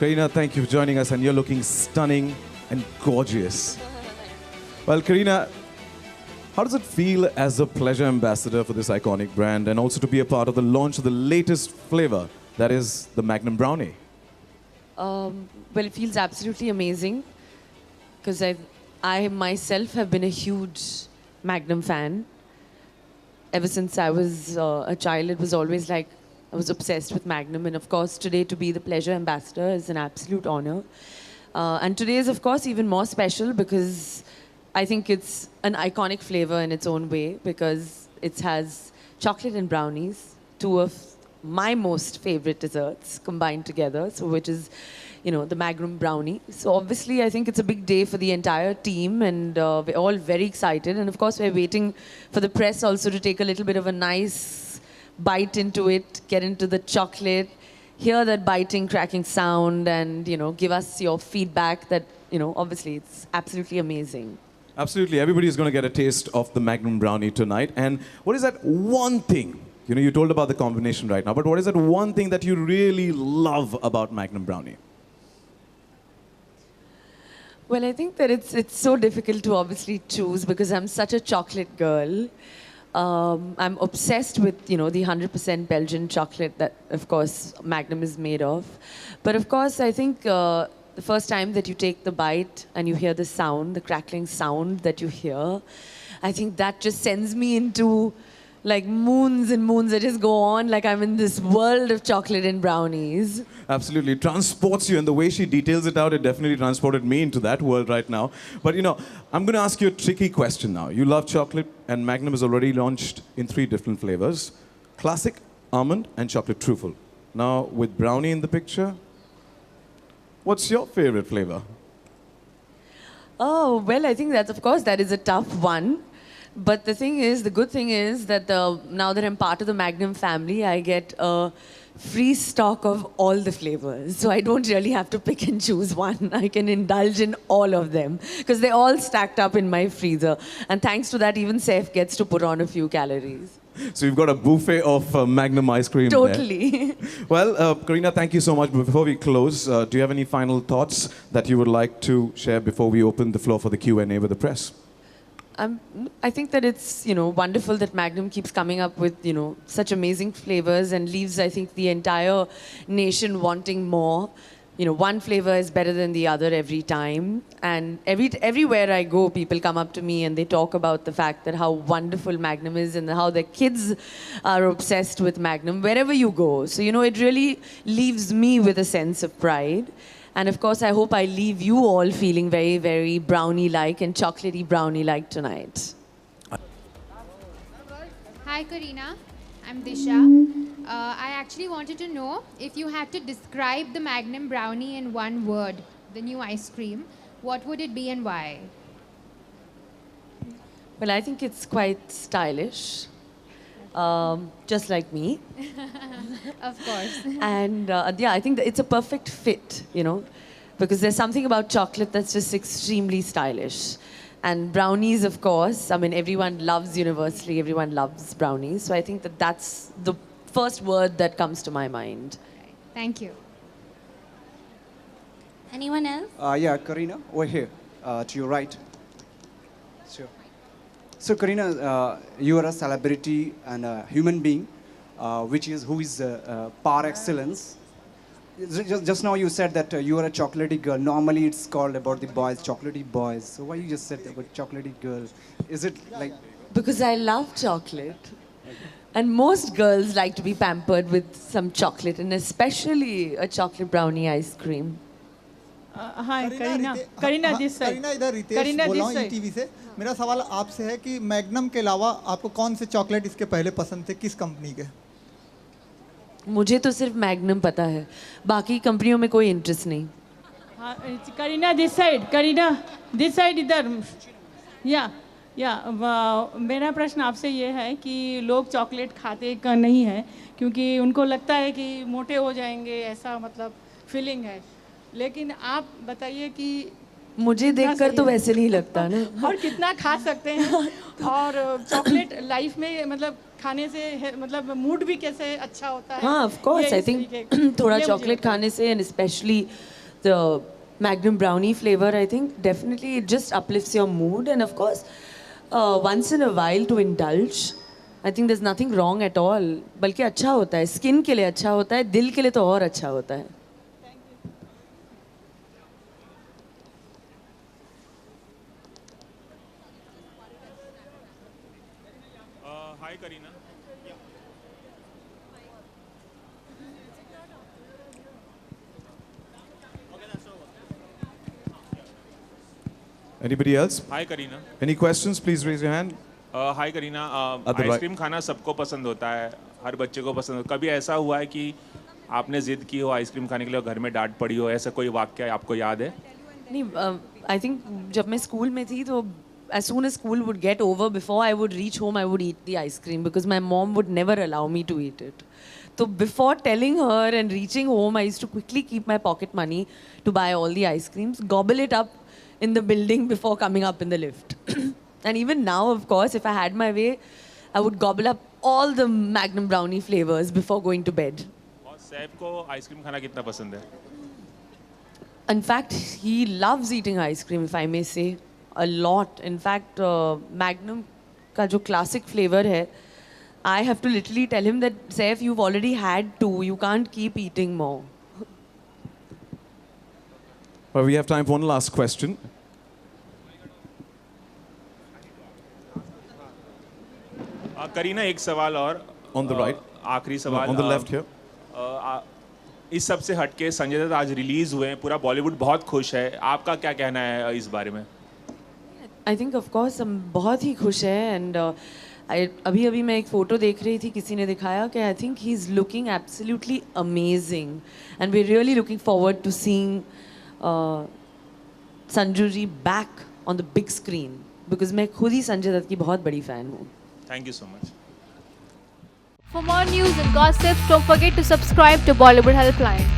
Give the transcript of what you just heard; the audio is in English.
Kareena, thank you for joining us, and you're looking stunning and gorgeous. Well, Kareena, how does it feel as a pleasure ambassador for this iconic brand and also to be a part of the launch of the latest flavor, that is the Magnum Brownie? Well, it feels absolutely amazing because I myself have been a huge Magnum fan. Ever since I was a child, it was always like I was obsessed with Magnum. And of course, today to be the pleasure ambassador is an absolute honor. And today is, of course, even more special because I think it's an iconic flavor in its own way because it has chocolate and brownies, two of my most favorite desserts combined together, so which is, you know, the Magnum Brownie. So obviously, I think it's a big day for the entire team, and we're all very excited. And of course, we're waiting for the press also to take a little bit of a nice bite into it, get into the chocolate, hear that biting, cracking sound, and, you know, give us your feedback that, you know, obviously it's absolutely amazing. Absolutely. Everybody is going to get a taste of the Magnum Brownie tonight. And what is that one thing? You know, you told about the combination right now, but what is that one thing that you really love about Magnum Brownie? Well, I think that it's so difficult to obviously choose because I'm such a chocolate girl. I'm obsessed with, you know, the 100% Belgian chocolate that, of course, Magnum is made of. But of course, I think the first time that you take the bite and you hear the sound, the crackling sound that you hear, I think that just sends me into like moons and moons. I just go on like I'm in this world of chocolate and brownies. Absolutely. It transports you, and the way she details it out, it definitely transported me into that world right now. But, you know, I'm going to ask you a tricky question now. You love chocolate, and Magnum is already launched in 3 different flavors: classic, almond, and chocolate truffle. Now, with brownie in the picture, what's your favorite flavor? Oh, well, I think that's, of course, that is a tough one. But the thing is, the good thing is that now that I'm part of the Magnum family, I get a free stock of all the flavors. So I don't really have to pick and choose one. I can indulge in all of them because they're all stacked up in my freezer. And thanks to that, even Saif gets to put on a few calories. So you've got a buffet of Magnum ice cream Totally. there. Well, Kareena, thank you so much. Before we close, do you have any final thoughts that you would like to share before we open the floor for the Q&A with the press? I think that it's, you know, wonderful that Magnum keeps coming up with, you know, such amazing flavors and leaves, I think, the entire nation wanting more. You know, one flavor is better than the other every time. And everywhere I go, people come up to me and they talk about the fact that how wonderful Magnum is and how their kids are obsessed with Magnum wherever you go. So, you know, it really leaves me with a sense of pride. And of course, I hope I leave you all feeling very, very brownie-like and chocolatey brownie-like tonight. Hi, Kareena. I'm Disha. I actually wanted to know if you had to describe the Magnum Brownie in one word, the new ice cream, what would it be and why? Well, I think it's quite stylish, just like me. Of course. And yeah, I think that it's a perfect fit, you know, because there's something about chocolate that's just extremely stylish. And brownies, of course, I mean, everyone loves, universally, everyone loves brownies. So I think that that's the first word that comes to my mind. Thank you. Anyone else? Yeah, Kareena, over here, to your right. Sure. So, Kareena, you are a celebrity and a human being, who is par excellence. Just now you said that you are a chocolatey girl. Normally it's called about the boys, chocolatey boys. So why you just said about chocolatey girl? Is it like... Because I love chocolate. And most girls like to be pampered with some chocolate, and especially a chocolate brownie ice cream. Hi, Kareena this side. Kareena इधर रितेश बोल रहा हूँ ETV से. मेरा सवाल आपसे है कि मैग्नम के अलावा आपको कौन से चॉकलेट इसके पहले पसंद थे, किस कंपनी के? मुझे तो सिर्फ मैग्नम पता है, बाकी कंपनियों में कोई इंटरेस्ट नहीं. Kareena this side इधर. मेरा प्रश्न आपसे ये है कि लोग चॉकलेट खाते का नहीं है क्योंकि उनको लगता है कि मोटे हो जाएंगे, ऐसा मतलब फीलिंग है. लेकिन आप बताइए कि मुझे देखकर तो वैसे नहीं लगता ना. और कितना खा सकते हैं और चॉकलेट लाइफ में मतलब खाने से मतलब मूड भी कैसे अच्छा होता है. हाँ, of course, I think थोड़ा चॉकलेट खाने से and especially the Magnum brownie flavor, I think definitely it just uplifts your mood. And of course, once in a while to indulge, I think there's nothing wrong at all. बल्कि अच्छा होता है, skin के लिए अच्छा होता है, दिल के लिए तो और अच्छा होता है. Hi Kareena. Anybody else? Hi Kareena. Any questions? Please raise your hand. Hi Kareena At the right. Ice cream खाना सबको पसंद होता है, हर बच्चे को पसंद होता है. कभी ऐसा हुआ है कि आपने जिद की हो आइसक्रीम खाने के लिए और घर में डांट पड़ी हो, ऐसा कोई वाक्य आपको याद है? नहीं, I think जब मैं स्कूल में थी तो as soon as school would get over, before I would reach home, I would eat the ice cream because my mom would never allow me to eat it. So before telling her and reaching home, I used to quickly keep my pocket money to buy all the ice creams, gobble it up in the building before coming up in the lift. And even now, of course, if I had my way, I would gobble up all the Magnum brownie flavors before going to bed. और सैफ को ice cream खाना कितना पसंद है? In fact, he loves eating ice cream, if I may say, a lot. In fact, Magnum का जो classic flavor है, I have to literally tell him that, Saif, you've already had two. You can't keep eating more. Well, we have time for one last question. Kareena एक सवाल और. On the right. आखिरी सवाल. On the left here. इस सब से हटके संजय दत्त आज रिलीज हुए हैं, पूरा बॉलीवुड बहुत खुश है. आपका क्या कहना है इस बारे में? I think of course हम बहुत ही खुश हैं and अभी मैं एक फ़ोटो देख रही थी, किसी ने दिखाया कि I think he's looking absolutely amazing and we're really looking forward to seeing Sanju ji back on the big screen because मैं खुद ही संजय दत्त की बहुत बड़ी फ़ैन हूँ. Thank you so much. For more news and gossips, don't forget to subscribe to Bollywood Helpline.